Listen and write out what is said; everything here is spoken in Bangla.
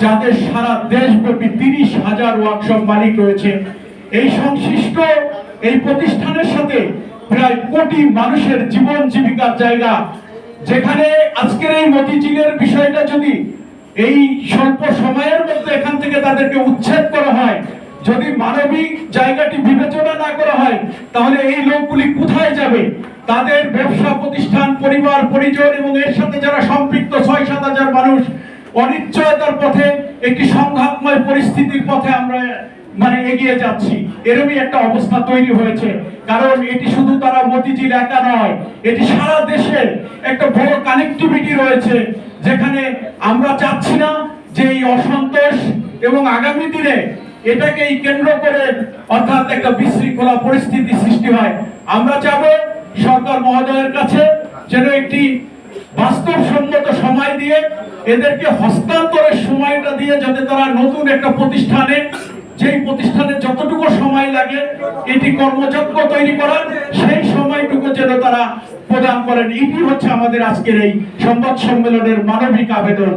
যাদের সারা দেশব্যাপী 30,000 ওয়ার্কশপ মালিক রয়েছে। এই সংশ্লিষ্ট এই প্রতিষ্ঠানের সাথে প্রায় কোটি মানুষের জীবন জীবিকার জায়গা, যেখানে আজকের এই মতিঝিলের বিষয়টা যদি এই স্বল্প সময়ের মধ্যে এখান থেকে তাদেরকে উচ্ছেদ করা হয়, যদি মানবিক জায়গাটি বিবেচনা না করা হয়, তাহলে এই লোকগুলি কোথায় যাবে? তাদের ব্যবসা প্রতিষ্ঠান, পরিবার পরিজন এবং এর সাথে যারা সম্পৃক্ত 6-7 হাজার মানুষ অনিশ্চয়তার পথে, একটি সংঘাতময় পরিস্থিতির পথে আমরা এগিয়ে যাচ্ছি। এরকমই একটা অবস্থা তৈরি হয়েছে। কারণ এটি শুধু তারা মতিঝিল একা নয়, এটি সারা দেশের একটা বড় কানেক্টিভিটি রয়েছে, যেখানে আমরা চাচ্ছি না যে এই অসন্তোষ এবং আগামী দিনে এটাকেই কেন্দ্র করে অর্থাৎ একটা বিশৃঙ্খলা পরিস্থিতি সৃষ্টি হয়। আমরা চাবো সরকার মহোদয়ের কাছে যেন একটি বাস্তবসম্মত সময় দিয়ে এদেরকে হস্তান্তরের সময়টা দিয়ে, যাতে তারা নতুন একটা প্রতিষ্ঠানে, যেই প্রতিষ্ঠানে যতটুকু সময় লাগে এটি কর্মযোগ্য তৈরি করার, সেই সময়টুকু যেন তারা প্রদান করেন। এটি হচ্ছে আমাদের আজকের এই সংবাদ সম্মেলনের মানবিক আবেদন।